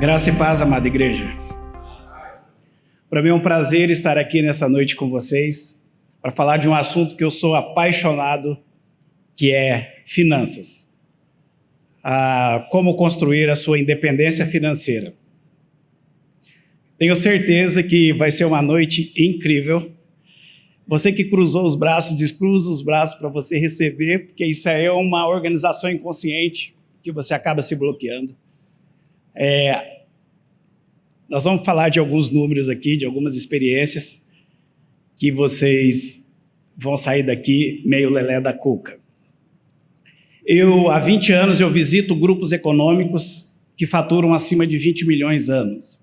Graça e paz, amada igreja. Para mim é um prazer estar aqui nessa noite com vocês para falar de um assunto que eu sou apaixonado, que é finanças. Como construir a sua independência financeira. Tenho certeza que vai ser uma noite incrível. Você que cruzou os braços, descruza os braços para você receber, porque isso aí é uma organização inconsciente que você acaba se bloqueando. Nós vamos falar de alguns números aqui, de algumas experiências, que vocês vão sair daqui meio lelé da cuca. Há 20 anos, eu visito grupos econômicos que faturam acima de 20 milhões anos.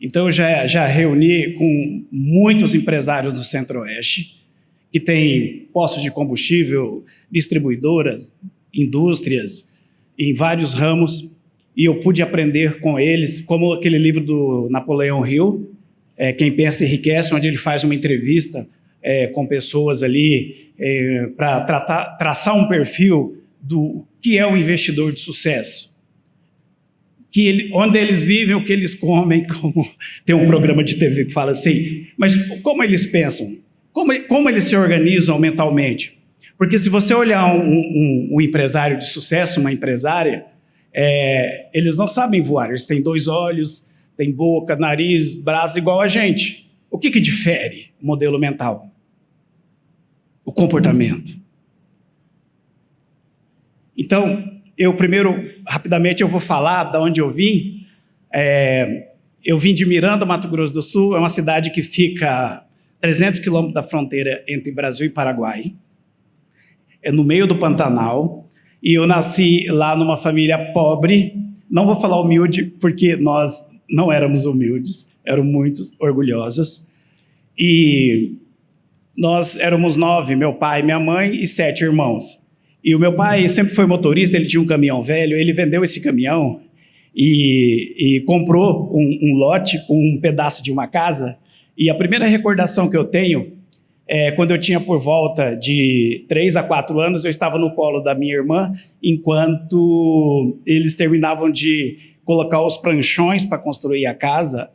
Então, eu já reuni com muitos empresários do Centro-Oeste, que têm postos de combustível, distribuidoras, indústrias, em vários ramos, e eu pude aprender com eles, como aquele livro do Napoleão Hill, Quem Pensa Enriquece, onde ele faz uma entrevista com pessoas ali para traçar um perfil do que é o investidor de sucesso. Onde eles vivem, o que eles comem, como tem um programa de TV que fala assim, mas como eles pensam? Como eles se organizam mentalmente? Porque se você olhar um empresário de sucesso, uma empresária, eles não sabem voar, eles têm 2 olhos, têm boca, nariz, braço, igual a gente. O que difere o modelo mental? O comportamento. Então, rapidamente eu vou falar de onde eu vim. Eu vim de Miranda, Mato Grosso do Sul, é uma cidade que fica a 300 quilômetros da fronteira entre Brasil e Paraguai. É no meio do Pantanal. E eu nasci lá numa família pobre, não vou falar humilde, porque nós não éramos humildes, éramos muito orgulhosos. E nós éramos 9, meu pai, minha mãe e 7 irmãos. E o meu pai sempre foi motorista, ele tinha um caminhão velho, ele vendeu esse caminhão e comprou um lote com um pedaço de uma casa. E a primeira recordação que eu tenho quando eu tinha por volta de 3 a 4 anos, eu estava no colo da minha irmã, enquanto eles terminavam de colocar os pranchões para construir a casa.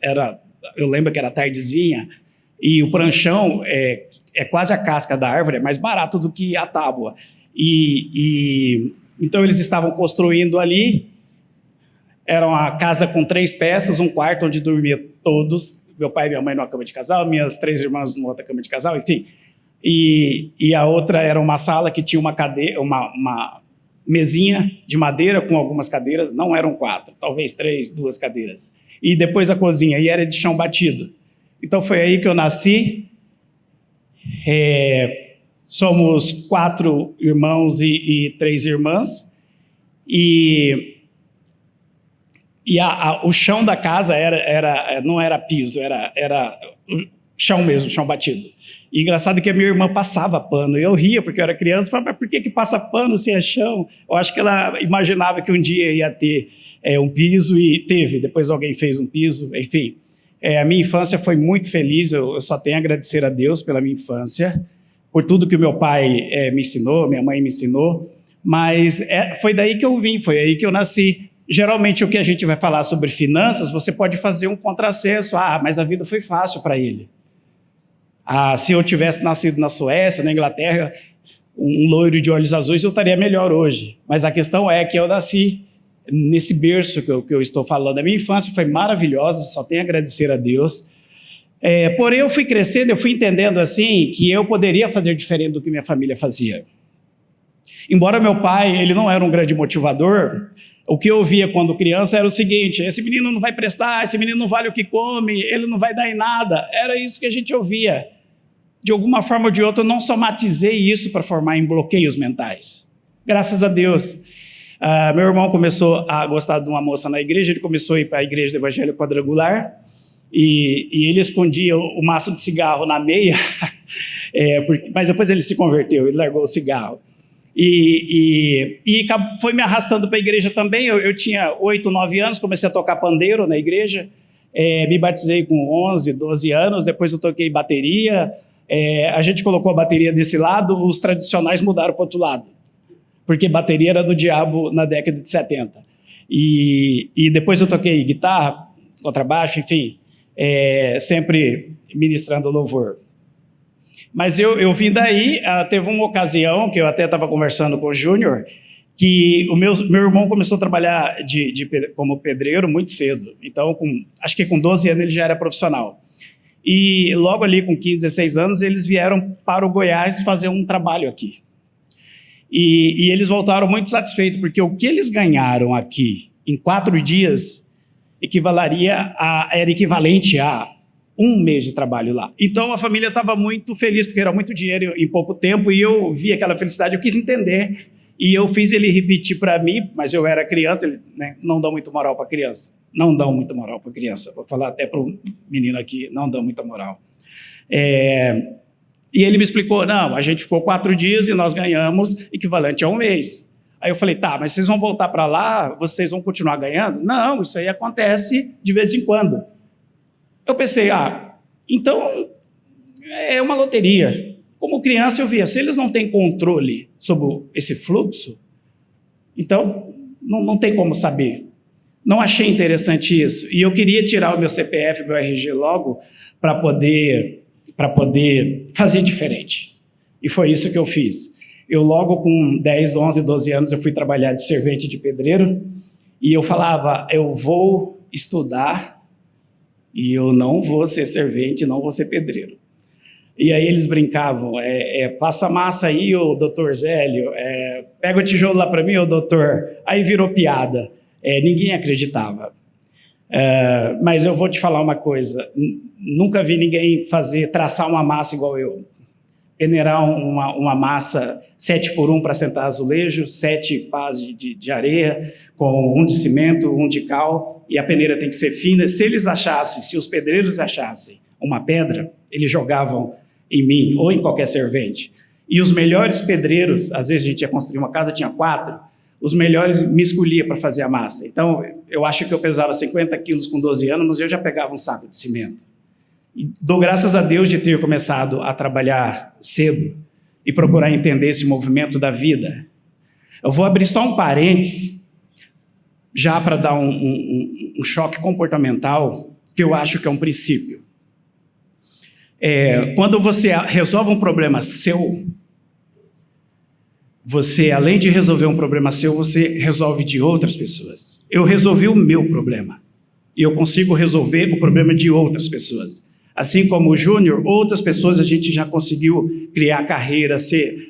Eu lembro que era tardezinha, e o pranchão é quase a casca da árvore, é mais barato do que a tábua. Então eles estavam construindo ali, era uma casa com 3 peças, um quarto onde dormia todos, meu pai e minha mãe numa cama de casal, minhas 3 irmãs numa outra cama de casal, enfim. E a outra era uma sala que tinha uma mesinha de madeira com algumas cadeiras, não eram 4, talvez 3, 2 cadeiras. E depois a cozinha, e era de chão batido. Então foi aí que eu nasci. Somos 4 irmãos e 3 irmãs. O chão da casa não era piso, era chão mesmo, chão batido. E engraçado que a minha irmã passava pano, e eu ria porque eu era criança, falava, mas por que passa pano se é chão? Eu acho que ela imaginava que um dia ia ter um piso, e teve, depois alguém fez um piso, enfim. A minha infância foi muito feliz, eu só tenho a agradecer a Deus pela minha infância, por tudo que o meu pai me ensinou, minha mãe me ensinou, mas foi daí que eu vim, foi aí que eu nasci. Geralmente, o que a gente vai falar sobre finanças, você pode fazer um contrassenso. Mas a vida foi fácil para ele. Se eu tivesse nascido na Suécia, na Inglaterra, um loiro de olhos azuis, eu estaria melhor hoje. Mas a questão é que eu nasci nesse berço que eu estou falando. A minha infância foi maravilhosa, só tenho a agradecer a Deus. Porém, eu fui crescendo, eu fui entendendo assim, que eu poderia fazer diferente do que minha família fazia. Embora meu pai, ele não era um grande motivador, o que eu ouvia quando criança era o seguinte: esse menino não vai prestar, esse menino não vale o que come, ele não vai dar em nada. Era isso que a gente ouvia. De alguma forma ou de outra, eu não somatizei isso para formar em bloqueios mentais. Graças a Deus. Meu irmão começou a gostar de uma moça na igreja, ele começou a ir para a igreja do Evangelho Quadrangular, e ele escondia o maço de cigarro na meia, mas depois ele se converteu, ele largou o cigarro. E foi me arrastando para a igreja também. Eu tinha 8, 9 anos, comecei a tocar pandeiro na igreja, me batizei com 11, 12 anos, depois eu toquei bateria, a gente colocou a bateria desse lado, os tradicionais mudaram para o outro lado, porque bateria era do diabo na década de 70. E depois eu toquei guitarra, contrabaixo, enfim, sempre ministrando louvor. Mas eu vim daí, teve uma ocasião que eu até estava conversando com o Júnior, que o meu irmão começou a trabalhar como pedreiro muito cedo. Então, acho que com 12 anos ele já era profissional. E logo ali com 15, 16 anos, eles vieram para o Goiás fazer um trabalho aqui. E eles voltaram muito satisfeitos, porque o que eles ganharam aqui em 4 dias era equivalente a 1 mês de trabalho lá. Então a família estava muito feliz, porque era muito dinheiro em pouco tempo, e eu vi aquela felicidade, eu quis entender, e eu fiz ele repetir para mim, mas eu era criança, não dão muito moral para criança. Não dão muita moral para criança. Vou falar até para o menino aqui, não dão muita moral. E ele me explicou, não, a gente ficou 4 dias e nós ganhamos equivalente a 1 mês. Aí eu falei, tá, mas vocês vão voltar para lá, vocês vão continuar ganhando? Não, isso aí acontece de vez em quando. Eu pensei, então é uma loteria. Como criança eu via, se eles não têm controle sobre esse fluxo, então não tem como saber. Não achei interessante isso. E eu queria tirar o meu CPF, meu RG logo, para poder fazer diferente. E foi isso que eu fiz. Eu logo com 10, 11, 12 anos, eu fui trabalhar de servente de pedreiro, e eu falava, eu vou estudar, e eu não vou ser servente, não vou ser pedreiro. E aí eles brincavam, passa massa aí, ô doutor Zélio, pega o tijolo lá para mim, ô doutor. Aí virou piada. Ninguém acreditava. Mas eu vou te falar uma coisa, nunca vi ninguém traçar uma massa igual eu. Peneirar uma massa 7x1 para sentar azulejo, 7 pás de areia, com 1 de cimento, 1 de cal, e a peneira tem que ser fina. Se os pedreiros achassem uma pedra, eles jogavam em mim ou em qualquer servente. E os melhores pedreiros, às vezes a gente ia construir uma casa, tinha 4, os melhores me escolhiam para fazer a massa. Então, eu acho que eu pesava 50 quilos com 12 anos, mas eu já pegava um saco de cimento. E dou graças a Deus de ter começado a trabalhar cedo e procurar entender esse movimento da vida. Eu vou abrir só um parênteses, já para dar um choque comportamental, que eu acho que é um princípio. Quando você resolve um problema seu, você, além de resolver um problema seu, você resolve de outras pessoas. Eu resolvi o meu problema. E eu consigo resolver o problema de outras pessoas. Assim como o Júnior, outras pessoas a gente já conseguiu criar carreira,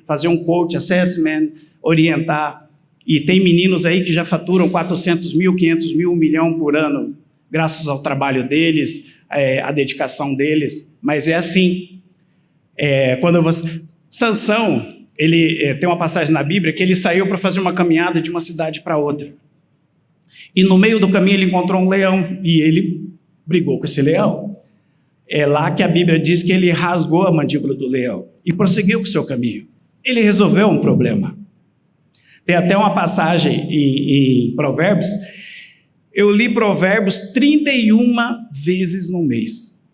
fazer um coach assessment, orientar. E tem meninos aí que já faturam 400 mil, 500 mil, 1 milhão por ano, graças ao trabalho deles, à dedicação deles. Mas é assim. Sansão, ele tem uma passagem na Bíblia que ele saiu para fazer uma caminhada de uma cidade para outra. E no meio do caminho ele encontrou um leão e ele brigou com esse leão. É lá que a Bíblia diz que ele rasgou a mandíbula do leão e prosseguiu com o seu caminho. Ele resolveu um problema. Tem até uma passagem em Provérbios. Eu li Provérbios 31 vezes no mês.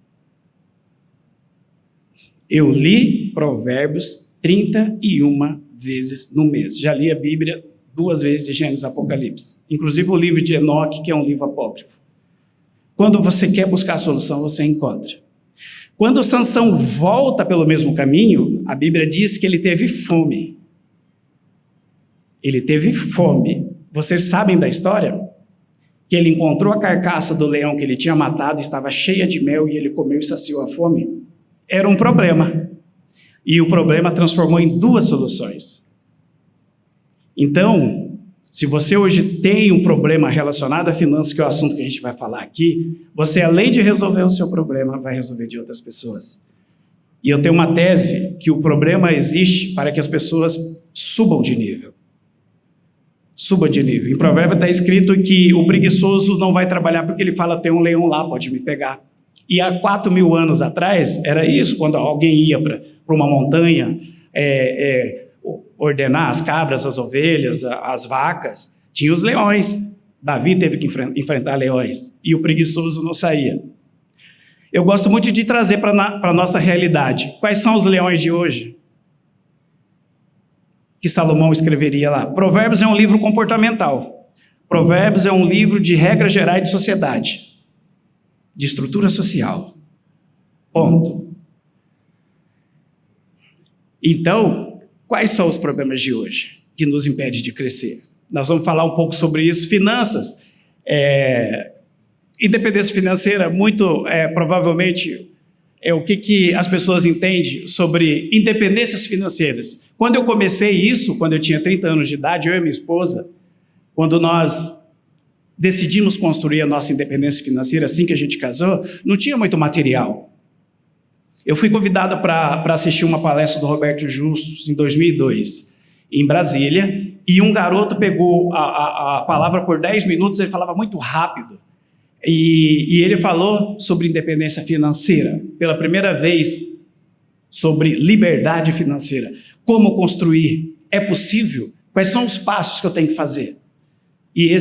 Eu li Provérbios 31 vezes no mês. Já li a Bíblia 2 vezes de Gênesis e Apocalipse. Inclusive o livro de Enoque, que é um livro apócrifo. Quando você quer buscar a solução, você encontra. Quando Sansão volta pelo mesmo caminho, a Bíblia diz que ele teve fome. Ele teve fome. Vocês sabem da história? Que ele encontrou a carcaça do leão que ele tinha matado, estava cheia de mel e ele comeu e saciou a fome. Era um problema. E o problema transformou em 2 soluções. Então, se você hoje tem um problema relacionado a finanças, que é o assunto que a gente vai falar aqui, você, além de resolver o seu problema, vai resolver de outras pessoas. E eu tenho uma tese que o problema existe para que as pessoas subam de nível. Subam de nível. Em Provérbios está escrito que o preguiçoso não vai trabalhar porque ele fala, tem um leão lá, pode me pegar. E há 4.000 anos atrás, era isso, quando alguém ia para uma montanha, ordenar as cabras, as ovelhas, as vacas, tinha os leões. Davi teve que enfrentar leões, e o preguiçoso não saía. Eu gosto muito de trazer para a nossa realidade. Quais são os leões de hoje? Que Salomão escreveria lá. Provérbios é um livro comportamental. Provérbios é um livro de regras gerais de sociedade, de estrutura social. Ponto. Então, quais são os problemas de hoje que nos impedem de crescer? Nós vamos falar um pouco sobre isso. Finanças, independência financeira, muito provavelmente é o que as pessoas entendem sobre independências financeiras. Quando eu comecei isso, quando eu tinha 30 anos de idade, eu e minha esposa, quando nós decidimos construir a nossa independência financeira, assim que a gente casou, não tinha muito material. Eu fui convidado para assistir uma palestra do Roberto Justus em 2002, em Brasília, e um garoto pegou a palavra por 10 minutos, ele falava muito rápido, e ele falou sobre independência financeira, pela primeira vez, sobre liberdade financeira. Como construir? É possível? Quais são os passos que eu tenho que fazer? E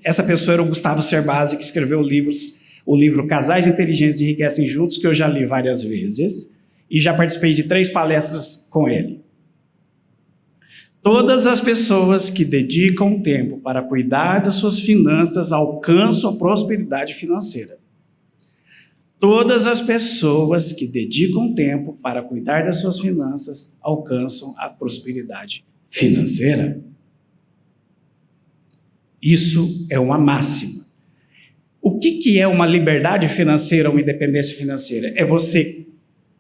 essa pessoa era o Gustavo Cerbasi, que escreveu o livro Casais Inteligentes Enriquecem Juntos, que eu já li várias vezes, e já participei de 3 palestras com ele. Todas as pessoas que dedicam tempo para cuidar das suas finanças alcançam a prosperidade financeira. Todas as pessoas que dedicam tempo para cuidar das suas finanças alcançam a prosperidade financeira. Isso é uma máxima. O que é uma liberdade financeira, uma independência financeira? É você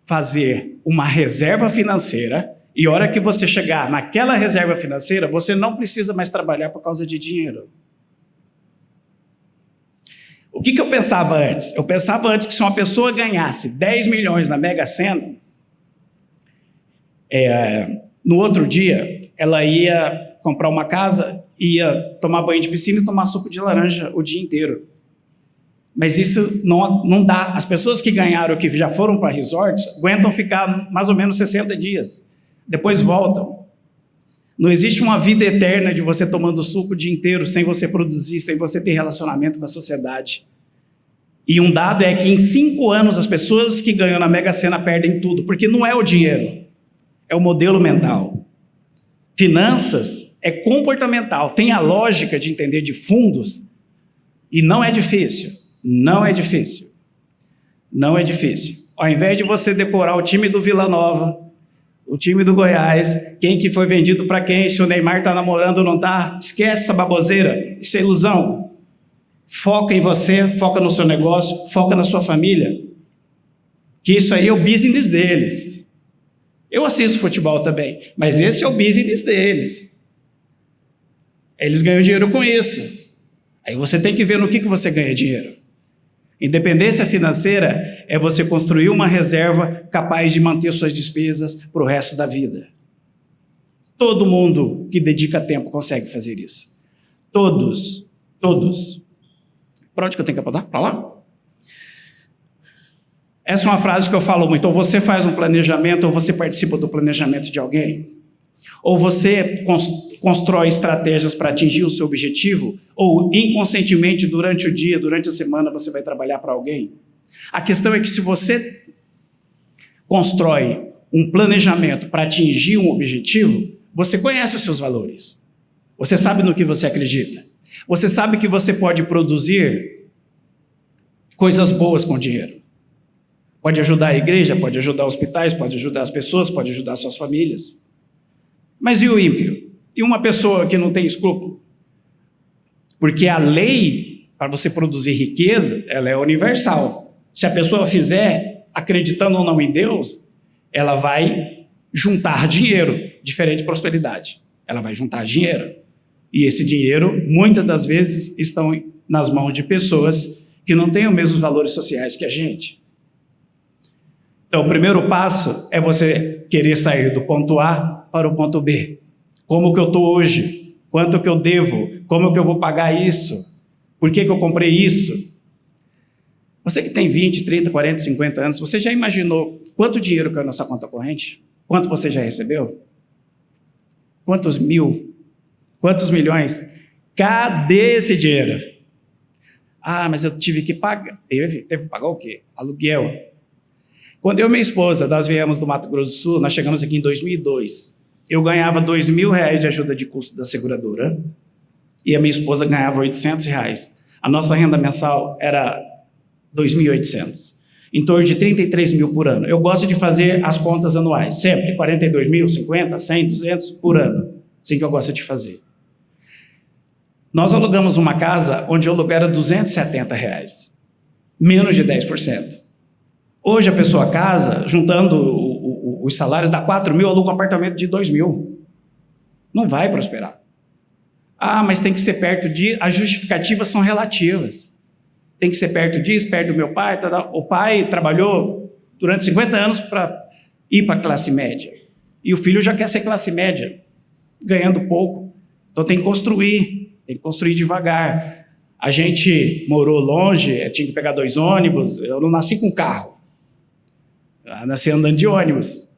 fazer uma reserva financeira e a hora que você chegar naquela reserva financeira, você não precisa mais trabalhar por causa de dinheiro. O que eu pensava antes? Eu pensava antes que se uma pessoa ganhasse 10 milhões na Mega Sena, no outro dia ela ia comprar uma casa, ia tomar banho de piscina e tomar suco de laranja o dia inteiro. Mas isso não dá. As pessoas que ganharam, que já foram para resorts, aguentam ficar mais ou menos 60 dias. Depois voltam. Não existe uma vida eterna de você tomando suco o dia inteiro, sem você produzir, sem você ter relacionamento com a sociedade. E um dado é que em 5 anos as pessoas que ganham na Mega Sena perdem tudo, porque não é o dinheiro, é o modelo mental. Finanças é comportamental, tem a lógica de entender de fundos, e não é difícil. Não é difícil. Não é difícil. Ao invés de você decorar o time do Vila Nova, o time do Goiás, quem que foi vendido para quem, se o Neymar está namorando ou não está, esquece essa baboseira, isso é ilusão. Foca em você, foca no seu negócio, foca na sua família, que isso aí é o business deles. Eu assisto futebol também, mas esse é o business deles. Eles ganham dinheiro com isso. Aí você tem que ver no que você ganha dinheiro. Independência financeira é você construir uma reserva capaz de manter suas despesas para o resto da vida. Todo mundo que dedica tempo consegue fazer isso. Todos. Para onde que eu tenho que apontar? Para lá? Essa é uma frase que eu falo muito. Ou você faz um planejamento, ou você participa do planejamento de alguém. Ou você constrói estratégias para atingir o seu objetivo, ou inconscientemente, durante o dia, durante a semana, você vai trabalhar para alguém. A questão é que se você constrói um planejamento para atingir um objetivo, você conhece os seus valores. Você sabe no que você acredita. Você sabe que você pode produzir coisas boas com dinheiro. Pode ajudar a igreja, pode ajudar hospitais, pode ajudar as pessoas, pode ajudar suas famílias. Mas e o ímpio? E uma pessoa que não tem escrúpulo? Porque a lei, para você produzir riqueza, ela é universal. Se a pessoa fizer, acreditando ou não em Deus, ela vai juntar dinheiro, diferente de prosperidade. Ela vai juntar dinheiro. E esse dinheiro, muitas das vezes, estão nas mãos de pessoas que não têm os mesmos valores sociais que a gente. Então, o primeiro passo é você querer sair do ponto A para o ponto B. Como que eu estou hoje? Quanto que eu devo? Como que eu vou pagar isso? Por que eu comprei isso? Você que tem 20, 30, 40, 50 anos, você já imaginou quanto dinheiro caiu na sua conta corrente? Quanto você já recebeu? Quantos mil? Quantos milhões? Cadê esse dinheiro? Ah, mas eu tive que pagar. Teve que pagar o quê? Aluguel. Quando eu e minha esposa, nós viemos do Mato Grosso do Sul, nós chegamos aqui em 2002. Eu ganhava R$2.000 de ajuda de custo da seguradora. e a minha esposa ganhava R$ 800. A nossa renda mensal era 2.800. Em torno de 33 mil por ano. Eu gosto de fazer as contas anuais, sempre 42 mil, 50, 100, 200 por ano. Assim que eu gosto de fazer. Nós alugamos uma casa onde o aluguel era R$ 270, menos de 10%. Hoje a pessoa casa, juntando os salários, dá 4 mil, aluga um apartamento de 2 mil. Não vai prosperar. Ah, mas tem que ser perto de... As justificativas são relativas. Tem que ser perto disso, perto do meu pai. O pai trabalhou durante 50 anos para ir para a classe média. E o filho já quer ser classe média, ganhando pouco. Então tem que construir devagar. A gente morou longe, tinha que pegar 2 ônibus. Eu não nasci com carro. Eu nasci andando de ônibus.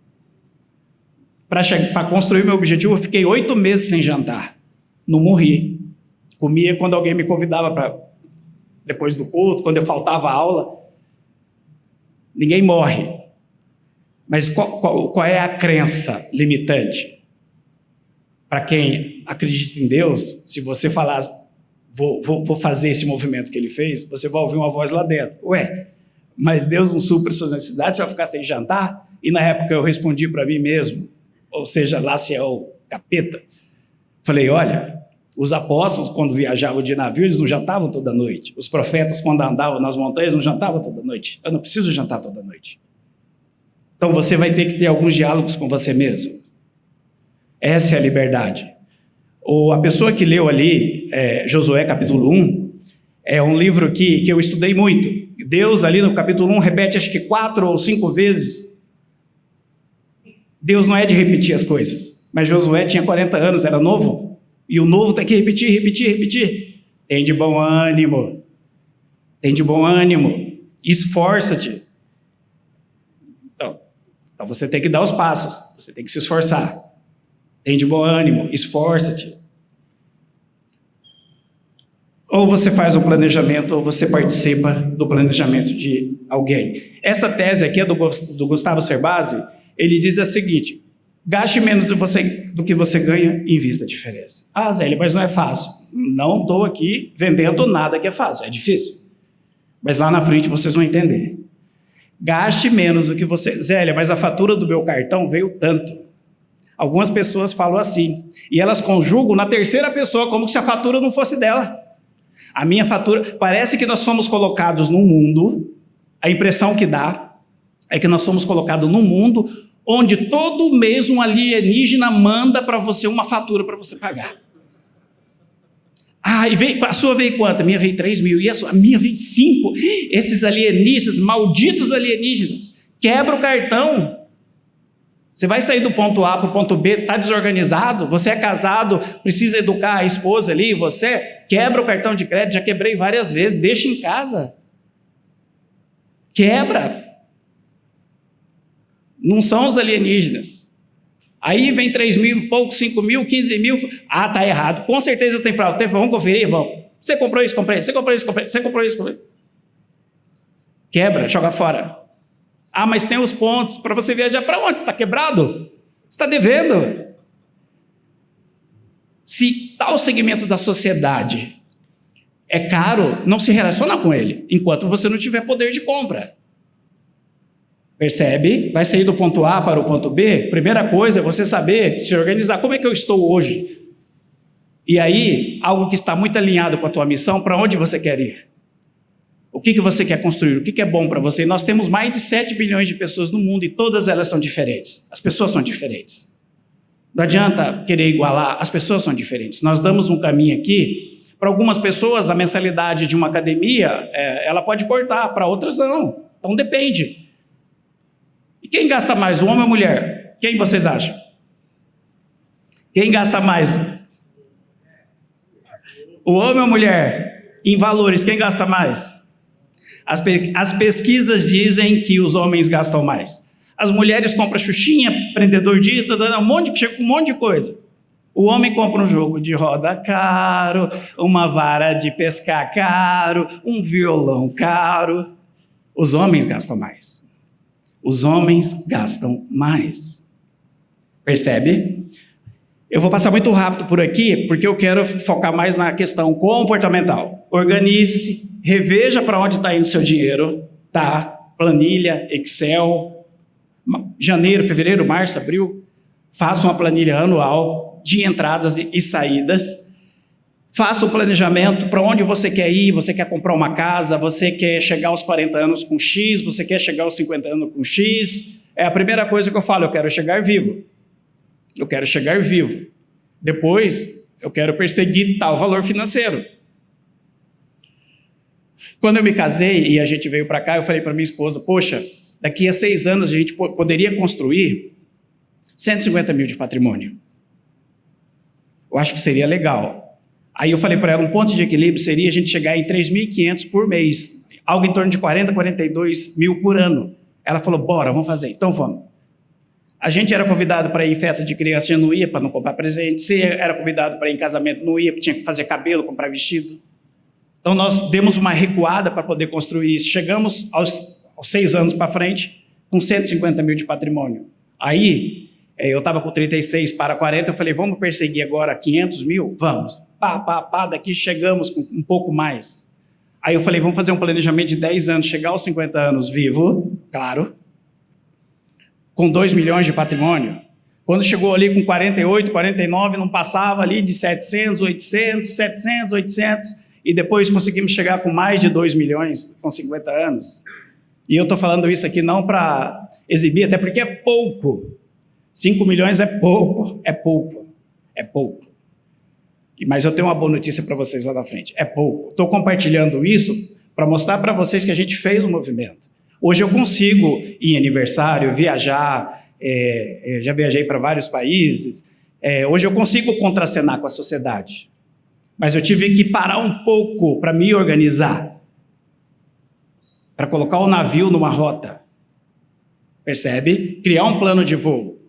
Para construir meu objetivo, eu fiquei 8 meses sem jantar. Não morri. Comia quando alguém me convidava para... Depois do culto, quando eu faltava aula. Ninguém morre. Mas qual é a crença limitante? Para quem acredita em Deus, se você falar, vou fazer esse movimento que ele fez, você vai ouvir uma voz lá dentro. Ué, mas Deus não supre suas necessidades, você vai ficar sem jantar? E na época eu respondi para mim mesmo, ou seja, lá se é o capeta. Falei, olha... Os apóstolos, quando viajavam de navio, eles não jantavam toda noite. Os profetas, quando andavam nas montanhas, não jantavam toda noite. Eu não preciso jantar toda noite. Então você vai ter que ter alguns diálogos com você mesmo. Essa é a liberdade. Ou a pessoa que leu ali, Josué capítulo 1, é um livro que eu estudei muito. Deus ali no capítulo 1 repete acho que 4 ou 5 vezes. Deus não é de repetir as coisas. Mas Josué tinha 40 anos, era novo. E o novo tem que repetir. Tem de bom ânimo. Esforça-te. Então você tem que dar os passos. Você tem que se esforçar. Tem de bom ânimo. Esforça-te. Ou você faz um planejamento, ou você participa do planejamento de alguém. Essa tese aqui é do Gustavo Cerbasi. Ele diz a seguinte... Gaste menos do que você ganha e invista a diferença. Ah, Zélia, mas não é fácil. Não estou aqui vendendo nada que é fácil, é difícil. Mas lá na frente vocês vão entender. Gaste menos do que você... Zélia, mas a fatura do meu cartão veio tanto. Algumas pessoas falam assim, e elas conjugam na terceira pessoa, como se a fatura não fosse dela. A minha fatura... Parece que nós fomos colocados no mundo, a impressão que dá é que nós somos colocados no mundo... onde todo mês um alienígena manda para você uma fatura para você pagar. Ah, e a sua veio quanto? A minha veio 3 mil. E a minha veio 5. Esses alienígenas, malditos alienígenas, quebra o cartão. Você vai sair do ponto A para o ponto B, está desorganizado, você é casado, precisa educar a esposa ali, você quebra o cartão de crédito, já quebrei várias vezes, deixa em casa. Quebra. Não são os alienígenas. Aí vem 3 mil e pouco, 5 mil, 15 mil. Ah, tá errado. Com certeza tem fraude. Vamos conferir? Vamos. Você comprou isso? Comprei. Você comprou isso? Comprei. Você comprou isso? Comprei. Quebra, joga fora. Ah, mas tem os pontos. Para você viajar para onde? Você está quebrado? Você está devendo? Se tal segmento da sociedade é caro, não se relaciona com ele, enquanto você não tiver poder de compra. Percebe? Vai sair do ponto A para o ponto B. Primeira coisa é você saber se organizar. Como é que eu estou hoje? E aí, algo que está muito alinhado com a tua missão, para onde você quer ir? O que você quer construir? O que é bom para você? Nós temos mais de 7 bilhões de pessoas no mundo e todas elas são diferentes. As pessoas são diferentes. Não adianta querer igualar, as pessoas são diferentes. Nós damos um caminho aqui. Para algumas pessoas, a mensalidade de uma academia, ela pode cortar, para outras não. Então depende. E quem gasta mais, o homem ou a mulher? Quem vocês acham? Quem gasta mais? O homem ou a mulher? Em valores, quem gasta mais? As pesquisas dizem que os homens gastam mais. As mulheres compram xuxinha, prendedor disso, um monte de coisa. O homem compra um jogo de roda caro, uma vara de pescar caro, um violão caro. Os homens gastam mais. Os homens gastam mais. Percebe? Eu vou passar muito rápido por aqui, porque eu quero focar mais na questão comportamental. Organize-se, reveja para onde está indo seu dinheiro, tá? Planilha, Excel, janeiro, fevereiro, março, abril. Faça uma planilha anual de entradas e saídas. Faça o planejamento para onde você quer ir, você quer comprar uma casa, você quer chegar aos 40 anos com X, você quer chegar aos 50 anos com X. É a primeira coisa que eu falo, eu quero chegar vivo. Eu quero chegar vivo. Depois, eu quero perseguir tal valor financeiro. Quando eu me casei e a gente veio para cá, eu falei para minha esposa, poxa, daqui a 6 anos a gente poderia construir 150 mil de patrimônio. Eu acho que seria legal. Aí eu falei para ela, um ponto de equilíbrio seria a gente chegar em 3.500 por mês, algo em torno de 40, 42 mil por ano. Ela falou, bora, vamos fazer. Então vamos. A gente era convidado para ir em festa de criança, já não ia para não comprar presente. Se era convidado para ir em casamento, não ia, tinha que fazer cabelo, comprar vestido. Então nós demos uma recuada para poder construir isso. Chegamos aos 6 anos para frente, com 150 mil de patrimônio. Aí, eu estava com 36 para 40, eu falei, vamos perseguir agora 500 mil? Vamos. Daqui chegamos com um pouco mais. Aí eu falei, vamos fazer um planejamento de 10 anos, chegar aos 50 anos vivo, claro, com 2 milhões de patrimônio. Quando chegou ali com 48, 49, não passava ali de 700, 800, 700, 800, e depois conseguimos chegar com mais de 2 milhões com 50 anos. E eu estou falando isso aqui não para exibir, até porque é pouco. 5 milhões é pouco, é pouco, é pouco. Mas eu tenho uma boa notícia para vocês lá na frente. É pouco. Estou compartilhando isso para mostrar para vocês que a gente fez um movimento. Hoje eu consigo ir em aniversário, viajar, já viajei para vários países. Hoje eu consigo contracenar com a sociedade. Mas eu tive que parar um pouco para me organizar. Para colocar o navio numa rota. Percebe? Criar um plano de voo.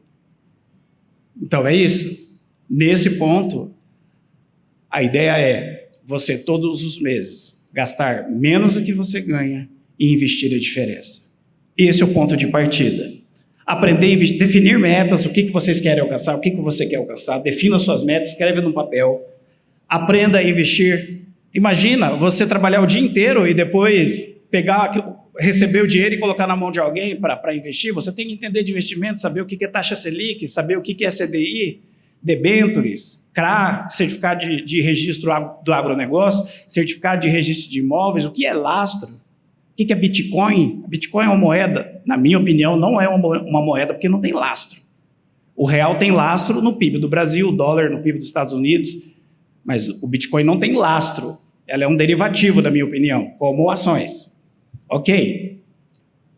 Então é isso. Nesse ponto, a ideia é você todos os meses gastar menos do que você ganha e investir a diferença. Esse é o ponto de partida. Aprender a definir metas, o que vocês querem alcançar, o que você quer alcançar, defina suas metas, escreve no papel, aprenda a investir. Imagina você trabalhar o dia inteiro e depois receber o dinheiro e colocar na mão de alguém para investir. Você tem que entender de investimento, saber o que é taxa Selic, saber o que é CDI, debêntures, CRA, certificado de registro do agronegócio, certificado de registro de imóveis, o que é lastro, o que é Bitcoin. Bitcoin é uma moeda, na minha opinião, não é uma moeda porque não tem lastro. O real tem lastro no PIB do Brasil, o dólar no PIB dos Estados Unidos, mas o Bitcoin não tem lastro. Ela é um derivativo, da minha opinião, como ações. Ok?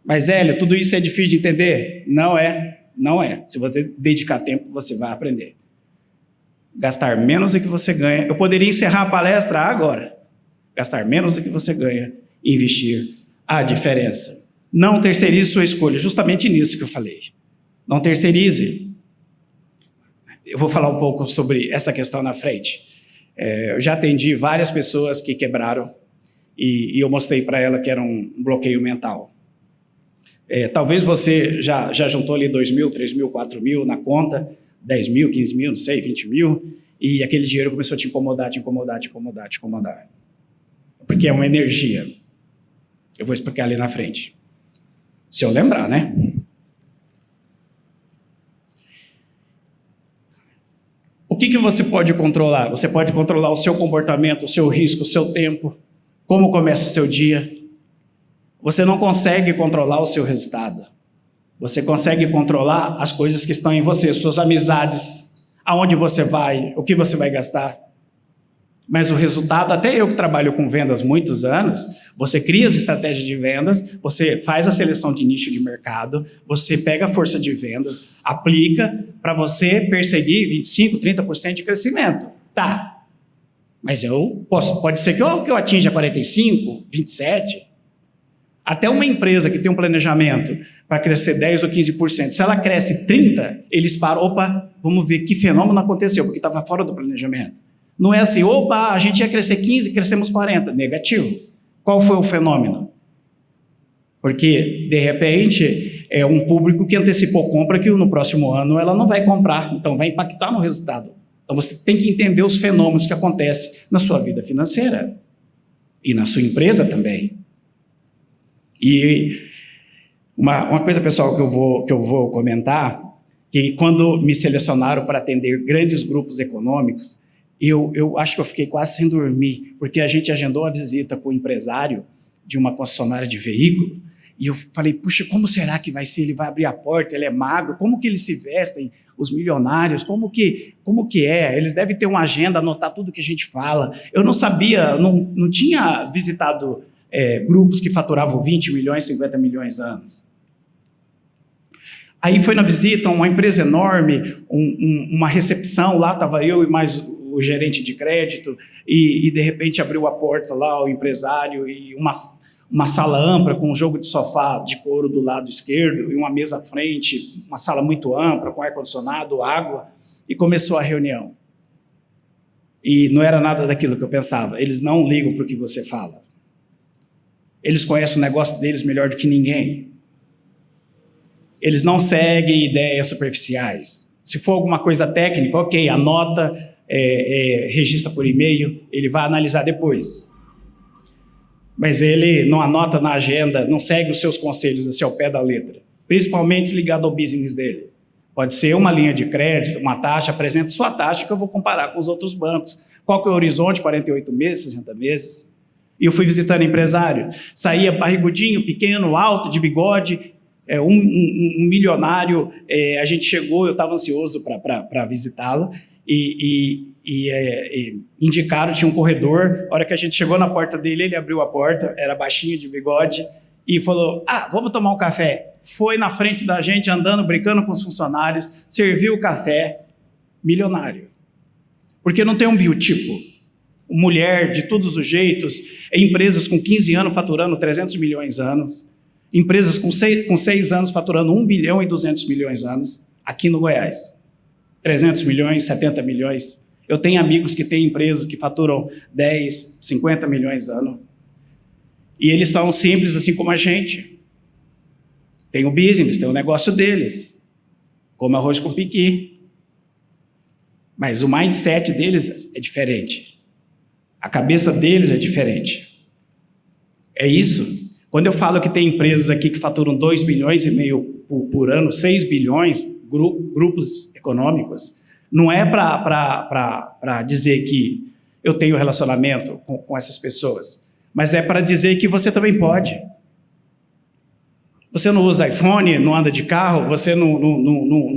Mas, Hélio, tudo isso é difícil de entender? Não é, não é. Se você dedicar tempo, você vai aprender. Gastar menos do que você ganha. Eu poderia encerrar a palestra agora. Gastar menos do que você ganha e investir a diferença. Não terceirize sua escolha. Justamente nisso que eu falei. Não terceirize. Eu vou falar um pouco sobre essa questão na frente. Eu já atendi várias pessoas que quebraram e eu mostrei para ela que era um bloqueio mental. Talvez você já juntou ali 2 mil, 3 mil, 4 mil na conta, 10 mil, 15 mil, não sei, 20 mil, e aquele dinheiro começou a te incomodar. Porque é uma energia. Eu vou explicar ali na frente. Se eu lembrar, né? O que você pode controlar? Você pode controlar o seu comportamento, o seu risco, o seu tempo, como começa o seu dia. Você não consegue controlar o seu resultado. Você consegue controlar as coisas que estão em você, suas amizades, aonde você vai, o que você vai gastar. Mas o resultado, até eu que trabalho com vendas há muitos anos, você cria as estratégias de vendas, você faz a seleção de nicho de mercado, você pega a força de vendas, aplica para você perseguir 25%, 30% de crescimento. Tá, mas pode ser que eu atinja 45%, 27%. Até uma empresa que tem um planejamento para crescer 10% ou 15%, se ela cresce 30%, eles param, opa, vamos ver que fenômeno aconteceu, porque estava fora do planejamento. Não é assim, opa, a gente ia crescer 15%, crescemos 40%. Negativo. Qual foi o fenômeno? Porque, de repente, é um público que antecipou compra que no próximo ano ela não vai comprar, então vai impactar no resultado. Então você tem que entender os fenômenos que acontecem na sua vida financeira e na sua empresa também. E uma coisa, pessoal, que eu vou comentar, que quando me selecionaram para atender grandes grupos econômicos, eu acho que eu fiquei quase sem dormir, porque a gente agendou a visita com o empresário de uma concessionária de veículo, e eu falei, puxa, como será que vai ser? Ele vai abrir a porta, ele é magro, como que eles se vestem, os milionários, como que é? Eles devem ter uma agenda, anotar tudo que a gente fala. Eu não sabia, não tinha visitado grupos que faturavam 20 milhões, 50 milhões anos. Aí foi na visita, uma empresa enorme, uma recepção, lá estava eu e mais o gerente de crédito, e de repente abriu a porta lá o empresário, e uma sala ampla com um jogo de sofá de couro do lado esquerdo, e uma mesa à frente, uma sala muito ampla, com ar-condicionado, água, e começou a reunião. E não era nada daquilo que eu pensava, eles não ligam para o que você fala. Eles conhecem o negócio deles melhor do que ninguém. Eles não seguem ideias superficiais. Se for alguma coisa técnica, ok, anota, registra por e-mail, ele vai analisar depois. Mas ele não anota na agenda, não segue os seus conselhos assim, ao pé da letra, principalmente ligado ao business dele. Pode ser uma linha de crédito, uma taxa, apresenta sua taxa que eu vou comparar com os outros bancos. Qual que é o horizonte? 48 meses, 60 meses? E eu fui visitando empresário, saía barrigudinho, pequeno, alto, de bigode, um milionário. A gente chegou, eu estava ansioso para visitá-lo, e indicaram, tinha um corredor. A hora que a gente chegou na porta dele, ele abriu a porta, era baixinho, de bigode, e falou, vamos tomar um café. Foi na frente da gente, andando, brincando com os funcionários, serviu o café, milionário. Porque não tem um biotipo. Mulher de todos os jeitos, empresas com 15 anos faturando 300 milhões anos, empresas com 6 anos faturando 1 bilhão e 200 milhões anos, aqui no Goiás. 300 milhões, 70 milhões. Eu tenho amigos que têm empresas que faturam 10, 50 milhões ano. E eles são simples assim como a gente. Tem o business, tem o negócio deles. Come arroz com piqui. Mas o mindset deles é diferente. A cabeça deles é diferente. É isso. Quando eu falo que tem empresas aqui que faturam 2 bilhões e meio por ano, 6 bilhões, grupos econômicos, não é para dizer que eu tenho relacionamento com essas pessoas, mas é para dizer que você também pode. Você não usa iPhone, não anda de carro, você não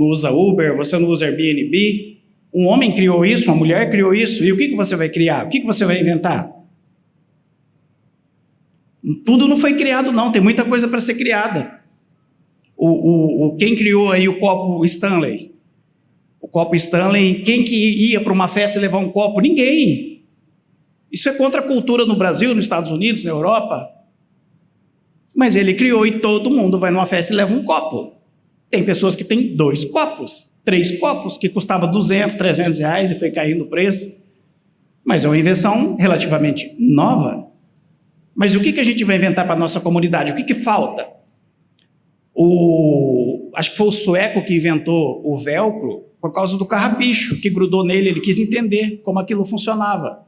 usa Uber, você não usa Airbnb. Um homem criou isso, uma mulher criou isso, e o que você vai criar? O que você vai inventar? Tudo não foi criado, não, tem muita coisa para ser criada. Quem criou aí o copo Stanley? O copo Stanley, quem que ia para uma festa e levar um copo? Ninguém. Isso é contra a cultura no Brasil, nos Estados Unidos, na Europa. Mas ele criou e todo mundo vai numa festa e leva um copo. Tem pessoas que têm 2 copos, 3 copos, que custava 200, 300 reais e foi caindo o preço. Mas é uma invenção relativamente nova. Mas o que a gente vai inventar para a nossa comunidade? O que falta? Acho que foi o sueco que inventou o velcro por causa do carrapicho que grudou nele. Ele quis entender como aquilo funcionava.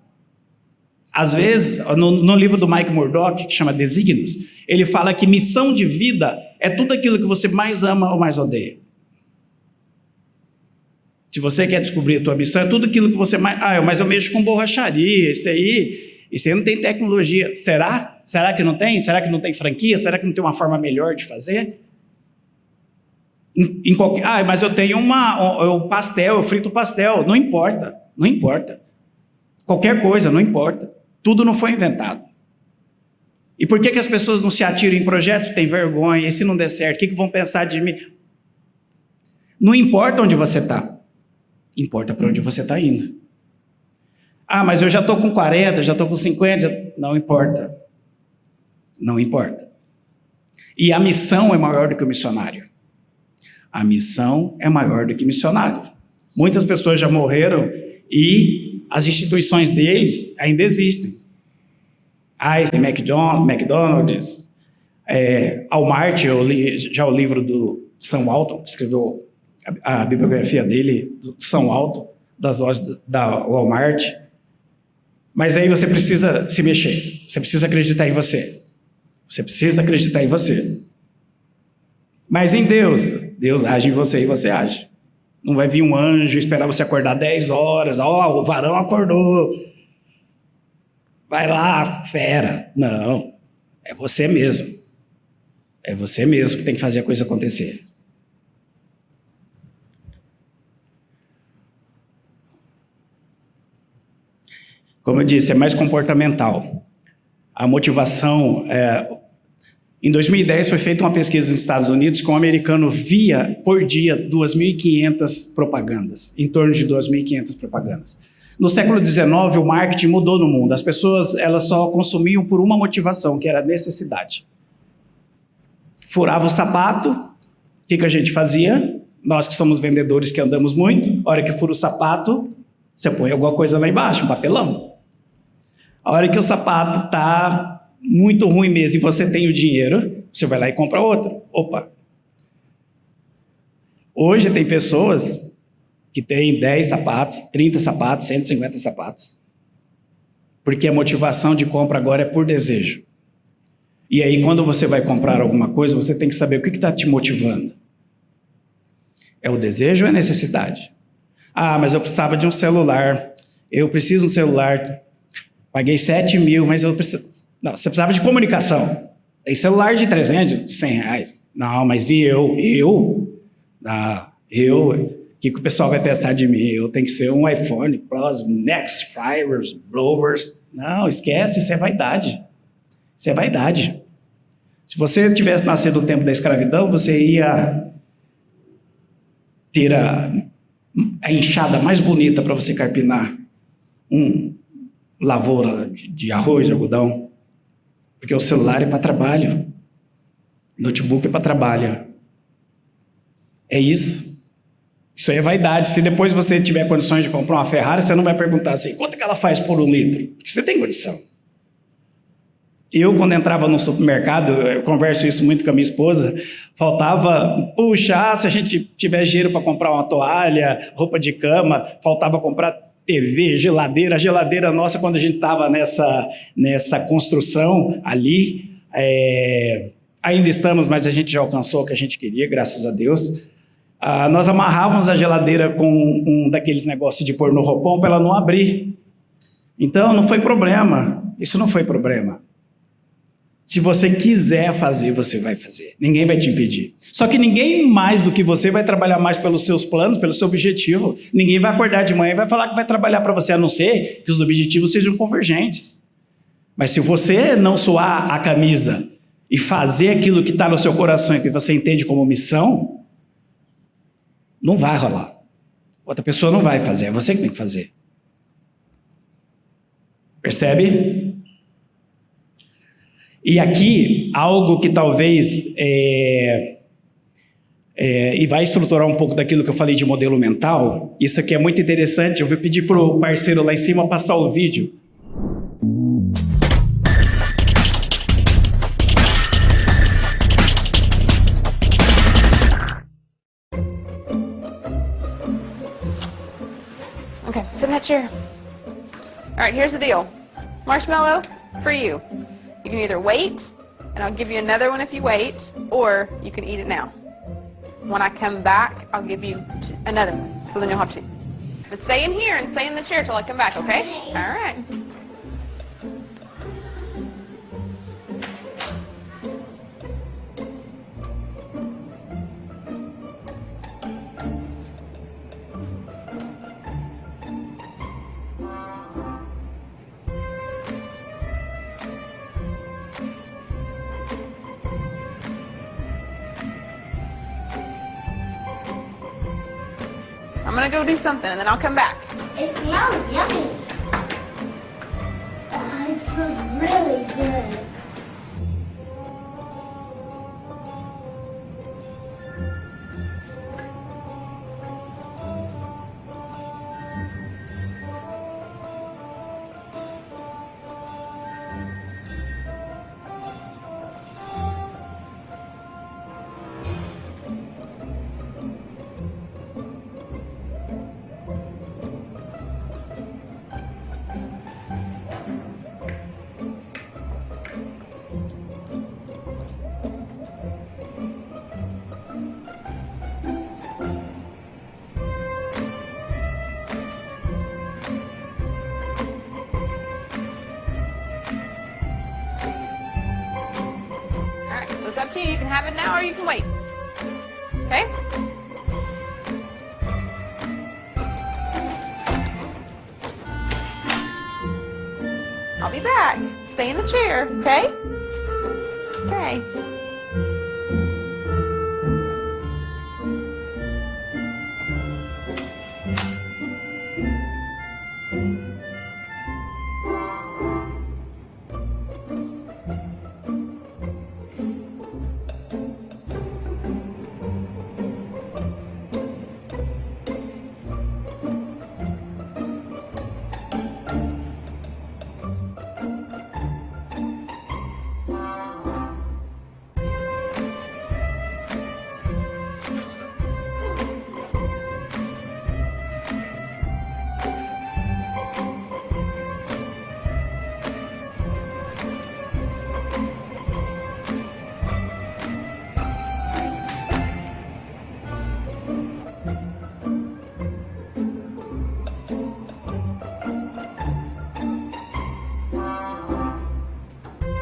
Às vezes, no livro do Mike Murdock, que chama Desígnios, ele fala que missão de vida é tudo aquilo que você mais ama ou mais odeia. Se você quer descobrir a tua missão, é tudo aquilo que você mais... mas eu mexo com borracharia, isso aí não tem tecnologia. Será? Será que não tem? Será que não tem franquia? Será que não tem uma forma melhor de fazer? Mas eu tenho pastel, eu frito pastel. Não importa, não importa. Qualquer coisa, não importa. Tudo não foi inventado. E por que as pessoas não se atiram em projetos? Tem vergonha, e se não der certo, o que vão pensar de mim? Não importa onde você está, importa para onde você está indo. Mas eu já estou com 40, já estou com 50, não importa. Não importa. E a missão é maior do que o missionário. A missão é maior do que missionário. Muitas pessoas já morreram e as instituições deles ainda existem. Einstein, McDonald's, Walmart, eu li já o livro do Sam Walton, que escreveu a bibliografia dele, do Sam Walton, das lojas da Walmart. Mas aí você precisa se mexer, você precisa acreditar em você. Você precisa acreditar em você. Mas em Deus, Deus age em você e você age. Não vai vir um anjo esperar você acordar 10 horas, o varão acordou. Vai lá, fera. Não, é você mesmo. É você mesmo que tem que fazer a coisa acontecer. Como eu disse, é mais comportamental. A motivação... Em 2010 foi feita uma pesquisa nos Estados Unidos que um americano via por dia 2.500 propagandas, em torno de 2.500 propagandas. No século XIX, o marketing mudou no mundo. As pessoas elas só consumiam por uma motivação, que era a necessidade. Furava o sapato, o que a gente fazia? Nós que somos vendedores que andamos muito, a hora que fura o sapato, você põe alguma coisa lá embaixo, um papelão. A hora que o sapato está muito ruim mesmo e você tem o dinheiro, você vai lá e compra outro. Opa! Hoje tem pessoas que têm 10 sapatos, 30 sapatos, 150 sapatos. Porque a motivação de compra agora é por desejo. E aí, quando você vai comprar alguma coisa, você tem que saber o que está te motivando. É o desejo ou é a necessidade? Ah, mas eu precisava de um celular. Eu preciso de um celular. Paguei 7 mil, mas eu preciso... Não, você precisava de comunicação. Tem celular de 300, 100 reais. Não, mas e eu? O que o pessoal vai pensar de mim? Eu tenho que ser um iPhone Plus, Next, Fires, Blowers. Não, esquece, isso é vaidade. Isso é vaidade. Se você tivesse nascido no tempo da escravidão, você ia ter a enxada mais bonita para você carpinar lavoura de arroz, de algodão. Porque o celular é para trabalho. Notebook é para trabalho. É isso. Isso aí é vaidade. Se depois você tiver condições de comprar uma Ferrari, você não vai perguntar assim, quanto que ela faz por 1 litro? Porque você tem condição. Eu, quando entrava no supermercado, eu converso isso muito com a minha esposa, faltava, se a gente tiver dinheiro para comprar uma toalha, roupa de cama, faltava comprar TV, geladeira. A geladeira nossa, quando a gente estava nessa construção ali, ainda estamos, mas a gente já alcançou o que a gente queria, graças a Deus. Nós amarrávamos a geladeira com um daqueles negócios de pôr no roupão para ela não abrir. Então, não foi problema. Isso não foi problema. Se você quiser fazer, você vai fazer. Ninguém vai te impedir. Só que ninguém mais do que você vai trabalhar mais pelos seus planos, pelo seu objetivo. Ninguém vai acordar de manhã e vai falar que vai trabalhar para você, a não ser que os objetivos sejam convergentes. Mas se você não suar a camisa e fazer aquilo que está no seu coração e que você entende como missão, não vai rolar. Outra pessoa não vai fazer, é você que tem que fazer. Percebe? E aqui, algo que talvez, e vai estruturar um pouco daquilo que eu falei de modelo mental, isso aqui é muito interessante, eu vou pedir para o parceiro lá em cima passar o vídeo. Okay, sit in that chair. All right, here's the deal. Marshmallow, for you. You can either wait, and I'll give you another one if you wait, or you can eat it now. When I come back, I'll give you another one, so then you'll have two. But stay in here and stay in the chair till I come back, okay? All right. I'm gonna go do something and then I'll come back. It smells yummy. It smells really good. to you. You can have it now or you can wait. Okay? I'll be back. Stay in the chair, okay? Okay.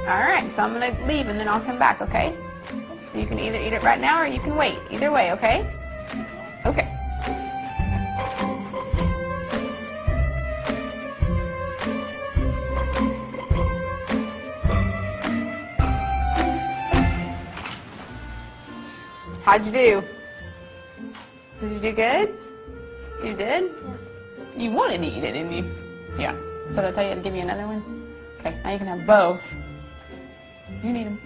All right, so I'm going to leave and then I'll come back, okay? So you can either eat it right now or you can wait. Either way, okay? Okay. How'd you do? Did you do good? You did? You wanted to eat it, didn't you? Yeah. So did I tell you to give you another one? Okay, now you can have both. You need them.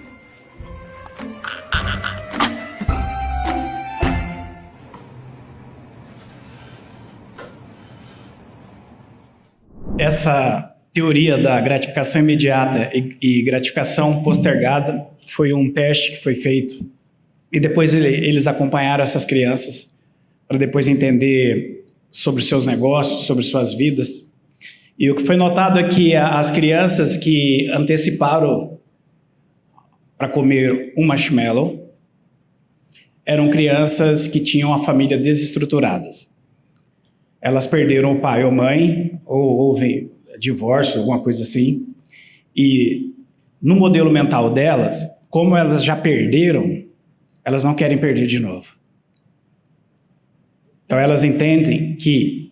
Essa teoria da gratificação imediata e gratificação postergada foi um teste que foi feito. E depois eles acompanharam essas crianças para depois entender sobre seus negócios, sobre suas vidas. E o que foi notado é que as crianças que anteciparam para comer um marshmallow eram crianças que tinham a família desestruturadas. Elas perderam o pai ou mãe, ou houve divórcio, alguma coisa assim. E no modelo mental delas, como elas já perderam, elas não querem perder de novo. Então elas entendem que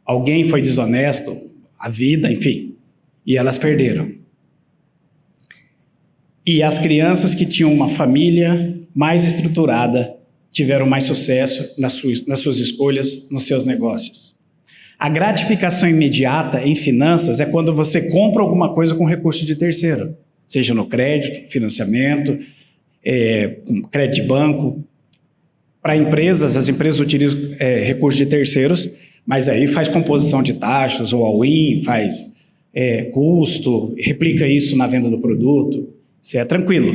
alguém foi desonesto, a vida, enfim, e elas perderam. E as crianças que tinham uma família mais estruturada tiveram mais sucesso nas suas escolhas, nos seus negócios. A gratificação imediata em finanças é quando você compra alguma coisa com recurso de terceiro, seja no crédito, financiamento, crédito de banco. Para empresas, as empresas utilizam recursos de terceiros, mas aí faz composição de taxas ou all-in, faz custo, replica isso na venda do produto, isso é tranquilo.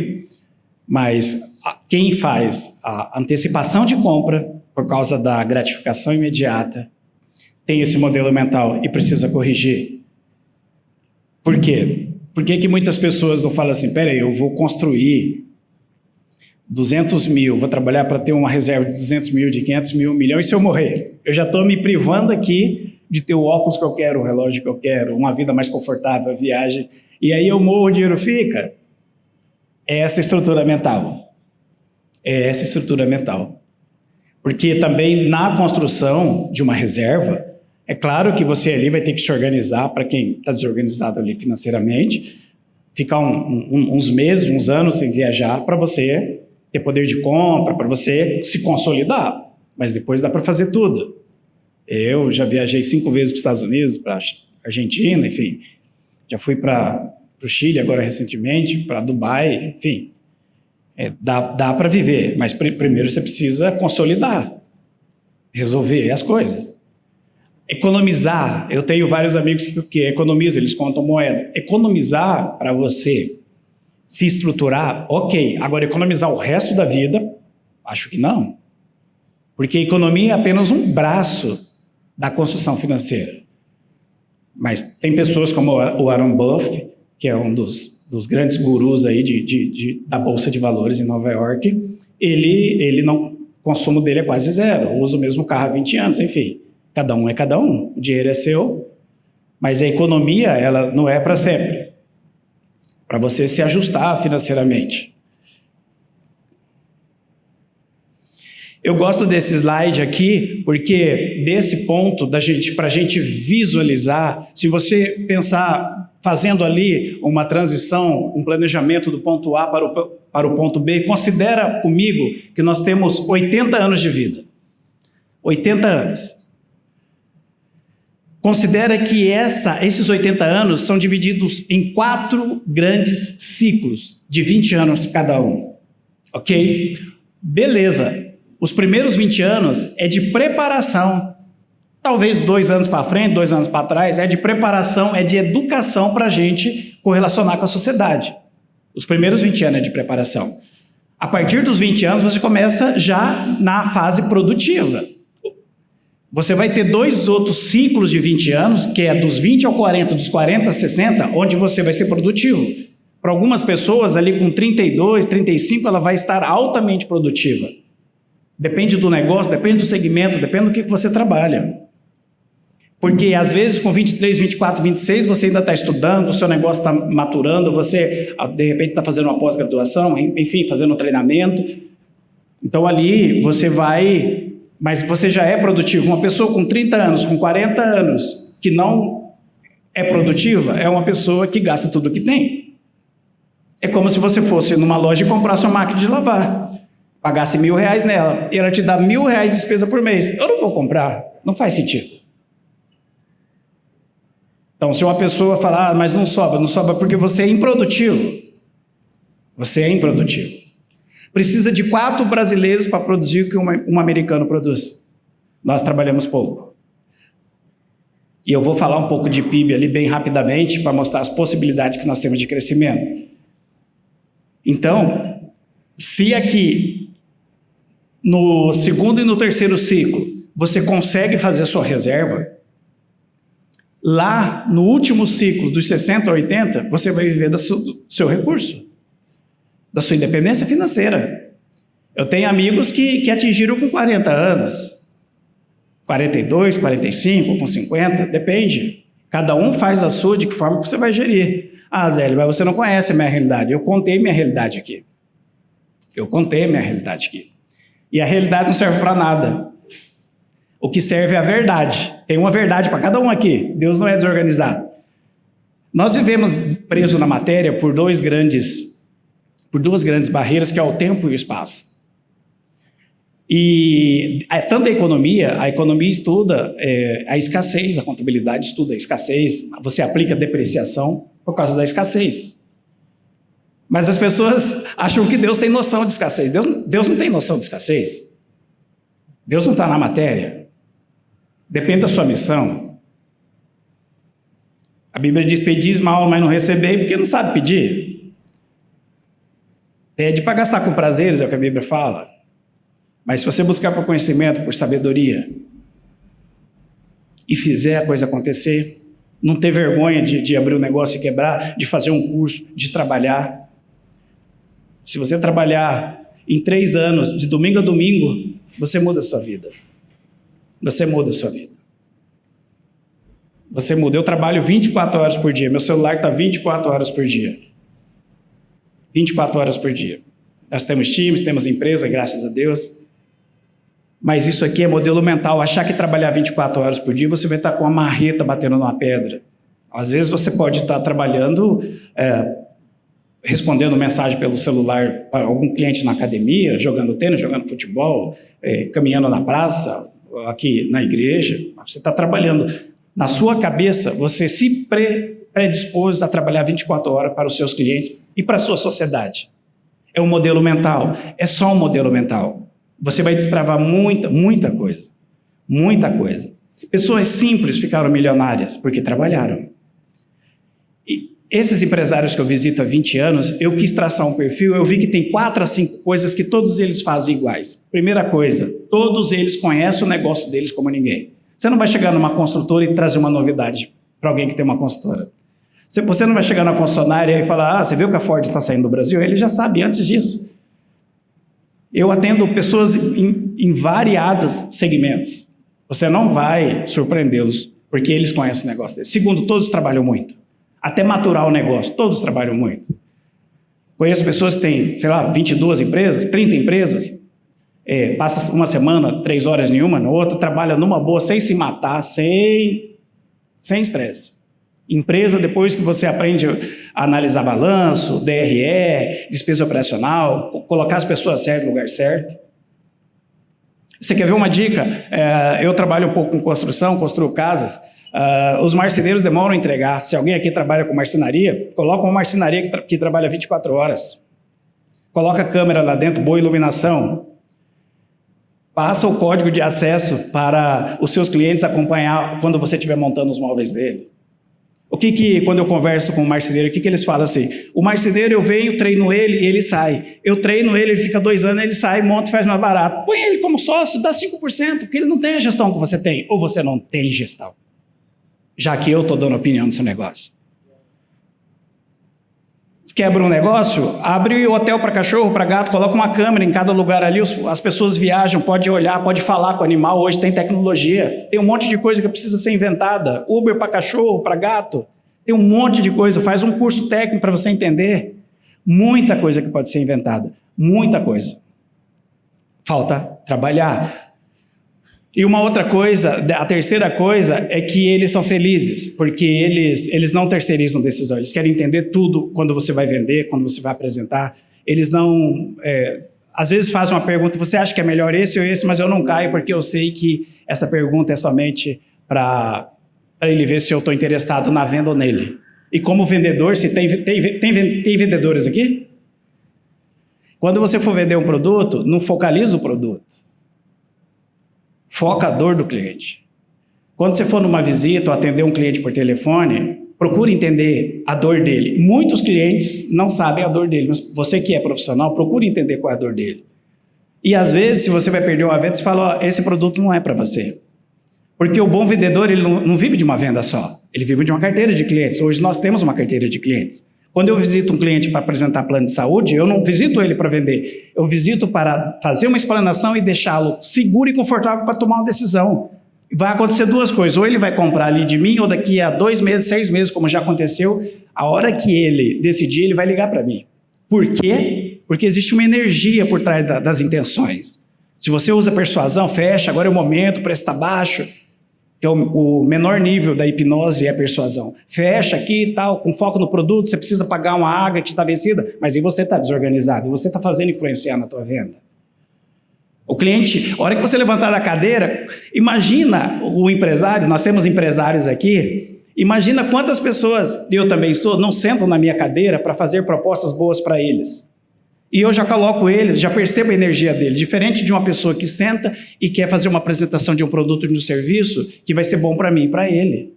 Mas quem faz a antecipação de compra por causa da gratificação imediata tem esse modelo mental e precisa corrigir. Por quê? Por que muitas pessoas não falam assim, peraí, eu vou construir 200 mil, vou trabalhar para ter uma reserva de 200 mil, de 500 mil, 1 milhão, e se eu morrer? Eu já estou me privando aqui de ter o óculos que eu quero, o relógio que eu quero, uma vida mais confortável, a viagem, e aí eu morro, o dinheiro fica. É essa estrutura mental. É essa estrutura mental. Porque também na construção de uma reserva, é claro que você ali vai ter que se organizar, para quem está desorganizado ali financeiramente, ficar uns meses, uns anos sem viajar para você ter poder de compra, para você se consolidar. Mas depois dá para fazer tudo. Eu já viajei 5 vezes para os Estados Unidos, para a Argentina, enfim. Já fui para o Chile agora recentemente, para Dubai, enfim. Dá para viver, mas primeiro você precisa consolidar, resolver as coisas. Economizar, eu tenho vários amigos que economizam, eles contam moeda. Economizar para você se estruturar, ok. Agora, economizar o resto da vida, acho que não. Porque a economia é apenas um braço da construção financeira. Mas tem pessoas como o Warren Buffett, que é um dos grandes gurus aí da Bolsa de Valores em Nova York, ele não, o consumo dele é quase zero, usa o mesmo carro há 20 anos, enfim. Cada um é cada um, o dinheiro é seu, mas a economia ela não é para sempre. Para você se ajustar financeiramente. Eu gosto desse slide aqui, porque desse ponto para a gente visualizar, se você pensar fazendo ali uma transição, um planejamento do ponto A para o ponto B, considera comigo que nós temos 80 anos de vida. 80 anos. Considera que esses 80 anos são divididos em 4 grandes ciclos, de 20 anos cada um. Ok? Beleza. Os primeiros 20 anos é de preparação. Talvez 2 anos para frente, 2 anos para trás, é de preparação, é de educação para a gente correlacionar com a sociedade. Os primeiros 20 anos é de preparação. A partir dos 20 anos, você começa já na fase produtiva. Você vai ter 2 outros ciclos de 20 anos, que é dos 20 ao 40, dos 40 a 60, onde você vai ser produtivo. Para algumas pessoas, ali com 32, 35, ela vai estar altamente produtiva. Depende do negócio, depende do segmento, depende do que você trabalha. Porque, às vezes, com 23, 24, 26, você ainda está estudando, o seu negócio está maturando, você, de repente, está fazendo uma pós-graduação, enfim, fazendo um treinamento. Então, ali, você vai... Mas você já é produtivo. Uma pessoa com 30 anos, com 40 anos, que não é produtiva, é uma pessoa que gasta tudo que tem. É como se você fosse numa loja e comprasse uma máquina de lavar. Pagasse R$1.000 nela, e ela te dá R$1.000 de despesa por mês. Eu não vou comprar. Não faz sentido. Então, se uma pessoa falar, mas não sobra porque você é improdutivo. Você é improdutivo. Precisa de 4 brasileiros para produzir o que um americano produz. Nós trabalhamos pouco. E eu vou falar um pouco de PIB ali bem rapidamente para mostrar as possibilidades que nós temos de crescimento. Então, se aqui no segundo e no terceiro ciclo você consegue fazer a sua reserva, lá no último ciclo dos 60 a 80, você vai viver do seu recurso, da sua independência financeira. Eu tenho amigos que atingiram com 40 anos, 42, 45, com 50, depende. Cada um faz a sua, de que forma que você vai gerir. Ah, Zélio, mas você não conhece a minha realidade. Eu contei minha realidade aqui. E a realidade não serve para nada. O que serve é a verdade. Tem uma verdade para cada um aqui. Deus não é desorganizado. Nós vivemos presos na matéria por duas grandes barreiras, que é o tempo e o espaço. E tanto a economia estuda a escassez, a contabilidade estuda a escassez, você aplica depreciação por causa da escassez. Mas as pessoas acham que Deus tem noção de escassez. Deus não tem noção de escassez. Deus não está na matéria. Depende da sua missão. A Bíblia diz, pedis mal, mas não recebei, porque não sabe pedir. Pede para gastar com prazeres, é o que a Bíblia fala. Mas se você buscar por conhecimento, por sabedoria, e fizer a coisa acontecer, não ter vergonha de abrir um negócio e quebrar, de fazer um curso, de trabalhar. Se você trabalhar em 3 anos, de domingo a domingo, você muda a sua vida. Você muda a sua vida. Você muda. Eu trabalho 24 horas por dia. Meu celular está 24 horas por dia. 24 horas por dia. Nós temos times, temos empresa, graças a Deus. Mas isso aqui é modelo mental. Achar que trabalhar 24 horas por dia, você vai estar com uma marreta batendo numa pedra. Às vezes você pode estar trabalhando, respondendo mensagem pelo celular para algum cliente na academia, jogando tênis, jogando futebol, caminhando na praça, aqui na igreja. Você está trabalhando. Na sua cabeça, você se predispôs a trabalhar 24 horas para os seus clientes e para a sua sociedade. É um modelo mental. É só um modelo mental. Você vai destravar muita coisa. Muita coisa. Pessoas simples ficaram milionárias porque trabalharam. E esses empresários que eu visito há 20 anos, eu quis traçar um perfil, eu vi que tem 4 a 5 coisas que todos eles fazem iguais. Primeira coisa, todos eles conhecem o negócio deles como ninguém. Você não vai chegar numa construtora e trazer uma novidade para alguém que tem uma construtora. Você não vai chegar na concessionária e falar, você viu que a Ford está saindo do Brasil? Ele já sabe antes disso. Eu atendo pessoas em variados segmentos. Você não vai surpreendê-los, porque eles conhecem o negócio deles. Segundo, todos trabalham muito. Até maturar o negócio, todos trabalham muito. Conheço pessoas que têm, 22 empresas, 30 empresas, passa uma semana, 3 horas em uma, na outra, trabalha numa boa, sem se matar, sem estresse. Empresa, depois que você aprende a analisar balanço, DRE, despesa operacional, colocar as pessoas certas no lugar certo. Você quer ver uma dica? Eu trabalho um pouco com construção, construo casas. Os marceneiros demoram a entregar. Se alguém aqui trabalha com marcenaria, coloca uma marcenaria que trabalha 24 horas. Coloca a câmera lá dentro, boa iluminação. Passa o código de acesso para os seus clientes acompanhar quando você estiver montando os móveis dele. Quando eu converso com o marceneiro, o que eles falam assim? O marceneiro, eu venho, treino ele e ele sai. Eu treino ele fica 2 anos, ele sai, monta e faz mais barato. Põe ele como sócio, dá 5%, porque ele não tem a gestão que você tem. Ou você não tem gestão. Já que eu estou dando opinião no seu negócio. Quebra um negócio, abre hotel para cachorro, para gato, coloca uma câmera em cada lugar ali, as pessoas viajam, pode olhar, pode falar com o animal, hoje tem tecnologia, tem um monte de coisa que precisa ser inventada, Uber para cachorro, para gato, tem um monte de coisa, faz um curso técnico para você entender, muita coisa que pode ser inventada, muita coisa. Falta trabalhar. E uma outra coisa, a terceira coisa é que eles são felizes, porque eles não terceirizam decisão, eles querem entender tudo quando você vai vender, quando você vai apresentar. Eles não, às vezes fazem uma pergunta, você acha que é melhor esse ou esse, mas eu não caio porque eu sei que essa pergunta é somente para ele ver se eu estou interessado na venda ou nele. E como vendedor, se tem vendedores aqui? Quando você for vender um produto, não focaliza o produto. Foca a dor do cliente. Quando você for numa visita ou atender um cliente por telefone, procure entender a dor dele. Muitos clientes não sabem a dor dele, mas você que é profissional, procure entender qual é a dor dele. E às vezes, se você vai perder uma venda, você fala, esse produto não é para você. Porque o bom vendedor, ele não vive de uma venda só, ele vive de uma carteira de clientes. Hoje nós temos uma carteira de clientes. Quando eu visito um cliente para apresentar plano de saúde, eu não visito ele para vender. Eu visito para fazer uma explanação e deixá-lo seguro e confortável para tomar uma decisão. Vai acontecer 2 coisas. Ou ele vai comprar ali de mim, ou daqui a 2 meses, 6 meses, como já aconteceu, a hora que ele decidir, ele vai ligar para mim. Por quê? Porque existe uma energia por trás das intenções. Se você usa persuasão, fecha, agora é o momento, o preço está baixo. Que é o menor nível da hipnose é a persuasão. Fecha aqui e tal, com foco no produto, você precisa pagar uma água que está vencida, mas aí você está desorganizado, e você está fazendo influenciar na tua venda. O cliente, a hora que você levantar da cadeira, imagina o empresário, nós temos empresários aqui, imagina quantas pessoas, eu também sou, não sentam na minha cadeira para fazer propostas boas para eles. E eu já coloco ele, já percebo a energia dele, diferente de uma pessoa que senta e quer fazer uma apresentação de um produto, de um serviço, que vai ser bom para mim e para ele.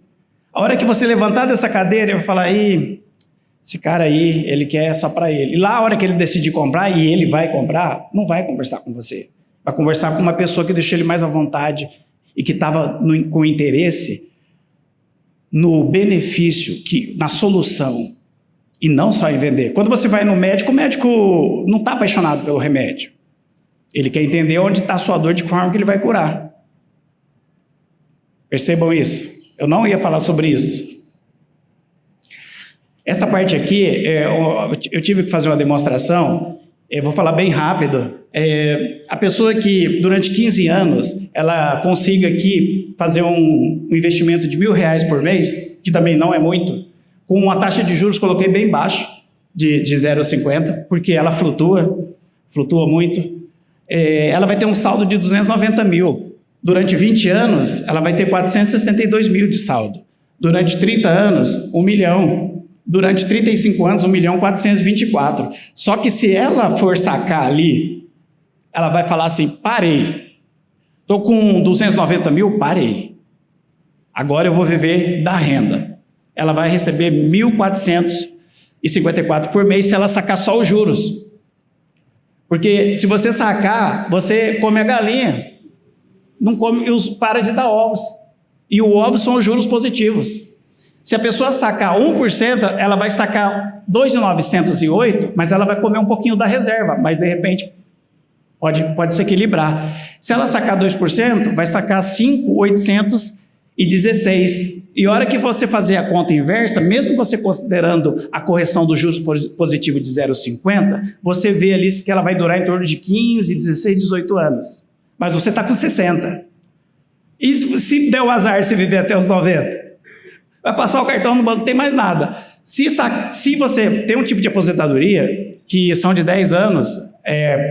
A hora que você levantar dessa cadeira, eu vou falar, esse cara aí, ele quer só para ele. E lá, a hora que ele decidir comprar, e ele vai comprar, não vai conversar com você. Vai conversar com uma pessoa que deixou ele mais à vontade e que estava com interesse no benefício, na solução. E não só em vender. Quando você vai no médico, o médico não está apaixonado pelo remédio. Ele quer entender onde está a sua dor, de que forma que ele vai curar. Percebam isso. Eu não ia falar sobre isso. Essa parte aqui, eu tive que fazer uma demonstração, eu vou falar bem rápido. A pessoa que, durante 15 anos, ela consiga aqui fazer um investimento de R$1.000 por mês, que também não é muito, com uma taxa de juros, coloquei bem baixo, de 0,50, porque ela flutua muito. Ela vai ter um saldo de 290 mil. Durante 20 anos, ela vai ter 462 mil de saldo. Durante 30 anos, 1 milhão. Durante 35 anos, 1.424.000. Só que se ela for sacar ali, ela vai falar assim, parei. Estou com 290 mil, parei. Agora eu vou viver da renda. Ela vai receber 1.454 por mês se ela sacar só os juros. Porque se você sacar, você come a galinha, não come, para de dar ovos. E o ovo são os juros positivos. Se a pessoa sacar 1%, ela vai sacar 2.908, mas ela vai comer um pouquinho da reserva, mas de repente pode se equilibrar. Se ela sacar 2%, vai sacar 5.800 e 16. E a hora que você fazer a conta inversa, mesmo você considerando a correção do juros positivo de 0,50, você vê ali que ela vai durar em torno de 15, 16, 18 anos. Mas você está com 60. E se der o azar, se viver até os 90? Vai passar o cartão no banco, não tem mais nada. Se você tem um tipo de aposentadoria, que são de 10 anos,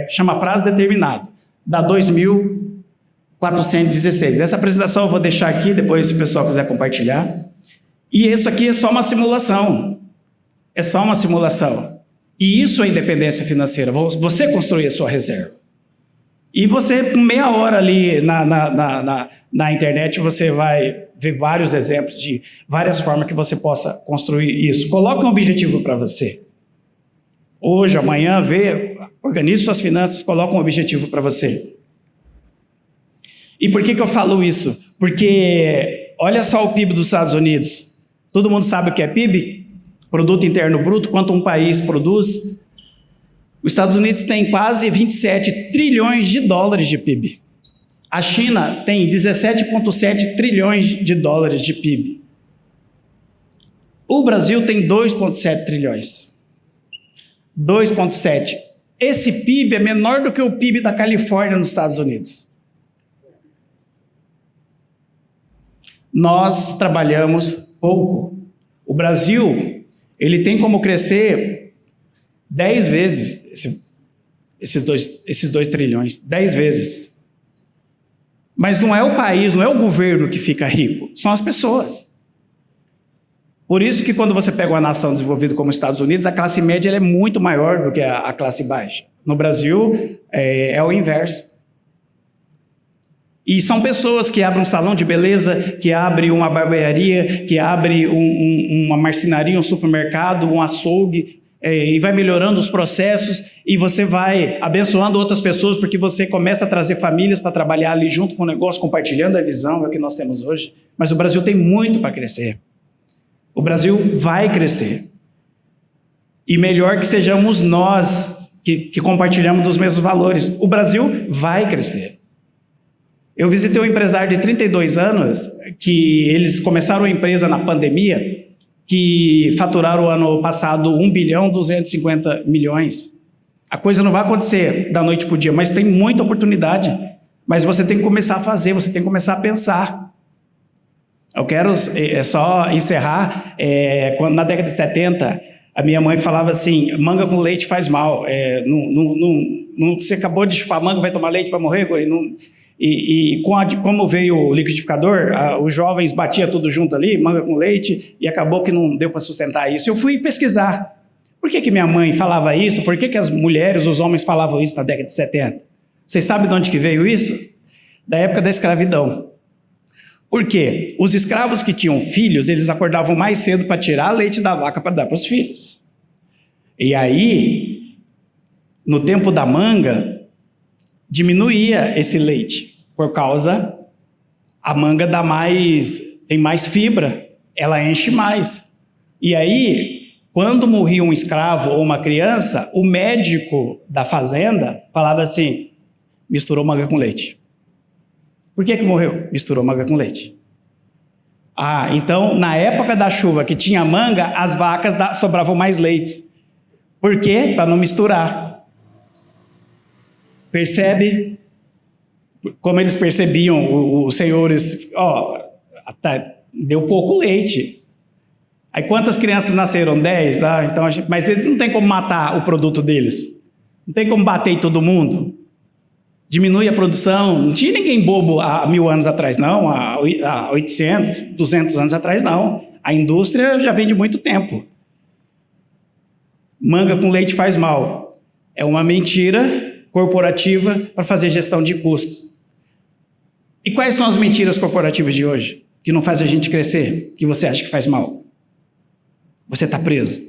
chama prazo determinado, dá 2.416. Essa apresentação eu vou deixar aqui, depois se o pessoal quiser compartilhar. E isso aqui é só uma simulação. É só uma simulação. E isso é independência financeira. Você construir a sua reserva. E você, com meia hora ali na internet, você vai ver vários exemplos de várias formas que você possa construir isso. Coloque um objetivo para você. Hoje, amanhã, organize suas finanças, coloque um objetivo para você. E por que eu falo isso? Porque olha só o PIB dos Estados Unidos. Todo mundo sabe o que é PIB? Produto Interno Bruto, quanto um país produz. Os Estados Unidos tem quase 27 trilhões de dólares de PIB. A China tem 17,7 trilhões de dólares de PIB. O Brasil tem 2,7 trilhões. 2,7. Esse PIB é menor do que o PIB da Califórnia nos Estados Unidos. Nós trabalhamos pouco. O Brasil, ele tem como crescer 10 vezes esses 2 trilhões. 10 vezes. Mas não é o país, não é o governo que fica rico, são as pessoas. Por isso que quando você pega uma nação desenvolvida como os Estados Unidos, a classe média ela é muito maior do que a classe baixa. No Brasil, é o inverso. E são pessoas que abrem um salão de beleza, que abrem uma barbearia, que abrem uma marcenaria, um supermercado, um açougue, e vai melhorando os processos, e você vai abençoando outras pessoas, porque você começa a trazer famílias para trabalhar ali junto com o negócio, compartilhando a visão, é o que nós temos hoje. Mas o Brasil tem muito para crescer. O Brasil vai crescer. E melhor que sejamos nós que compartilhamos dos mesmos valores. O Brasil vai crescer. Eu visitei um empresário de 32 anos, que eles começaram a empresa na pandemia, que faturaram o ano passado 1.250 bilhões. A coisa não vai acontecer da noite para o dia, mas tem muita oportunidade. Mas você tem que começar a fazer, você tem que começar a pensar. Eu quero só encerrar, quando na década de 70, a minha mãe falava assim, manga com leite faz mal. Você acabou de chupar manga, vai tomar leite, vai morrer? Como veio o liquidificador, os jovens batiam tudo junto ali, manga com leite, e acabou que não deu para sustentar isso. Eu fui pesquisar. Por que minha mãe falava isso? Por que as mulheres, os homens falavam isso na década de 70? Vocês sabem de onde que veio isso? Da época da escravidão. Por quê? Os escravos que tinham filhos, eles acordavam mais cedo para tirar leite da vaca para dar para os filhos. E aí, no tempo da manga, diminuía esse leite, por causa a manga tem mais fibra, ela enche mais. E aí, quando morria um escravo ou uma criança, o médico da fazenda falava assim, misturou manga com leite. Por que morreu? Misturou manga com leite. Então, na época da chuva que tinha manga, as vacas sobravam mais leite. Por quê? Para não misturar. Percebe? Como eles percebiam, os senhores, deu pouco leite. Aí quantas crianças nasceram? 10? Mas eles não tem como matar o produto deles. Não tem como bater em todo mundo. Diminui a produção. Não tinha ninguém bobo há 1000 anos atrás, não. Há 800, 200 anos atrás, não. A indústria já vem de muito tempo. Manga com leite faz mal. É uma mentira corporativa para fazer gestão de custos. E quais são as mentiras corporativas de hoje? Que não faz a gente crescer? Que você acha que faz mal? Você está preso.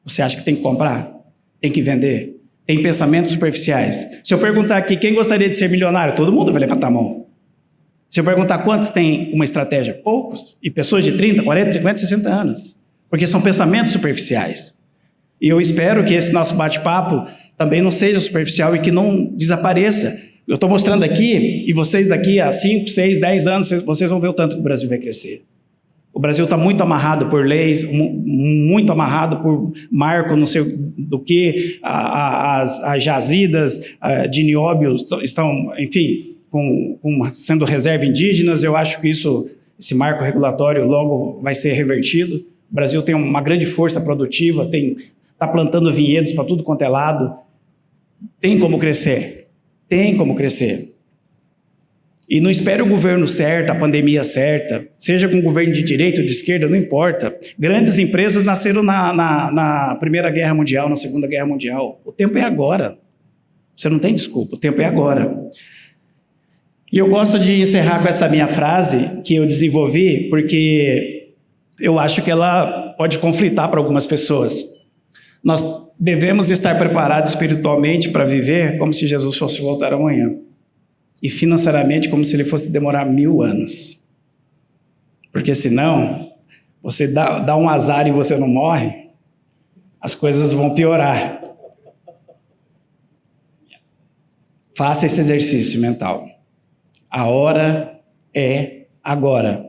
Você acha que tem que comprar? Tem que vender? Tem pensamentos superficiais. Se eu perguntar aqui, quem gostaria de ser milionário? Todo mundo vai levantar a mão. Se eu perguntar quantos tem uma estratégia? Poucos. E pessoas de 30, 40, 50, 60 anos. Porque são pensamentos superficiais. E eu espero que esse nosso bate-papo também não seja superficial e que não desapareça. Eu estou mostrando aqui, e vocês daqui a 5, 6, 10 anos, vocês vão ver o tanto que o Brasil vai crescer. O Brasil está muito amarrado por leis, muito amarrado por marco, não sei do que, as jazidas de nióbio estão, enfim, sendo reserva indígenas. Eu acho que esse marco regulatório logo vai ser revertido. O Brasil tem uma grande força produtiva, está plantando vinhedos para tudo quanto é lado. Tem como crescer, tem como crescer. E não espere o governo certo, a pandemia certa, seja com o governo de direita ou de esquerda, não importa. Grandes empresas nasceram na Primeira Guerra Mundial, na Segunda Guerra Mundial. O tempo é agora. Você não tem desculpa, o tempo é agora. E eu gosto de encerrar com essa minha frase que eu desenvolvi, porque eu acho que ela pode conflitar para algumas pessoas. Nós devemos estar preparados espiritualmente para viver como se Jesus fosse voltar amanhã. E financeiramente como se ele fosse demorar 1000 anos. Porque senão, você dá um azar e você não morre, as coisas vão piorar. Faça esse exercício mental. A hora é agora.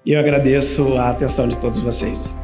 E eu agradeço a atenção de todos vocês.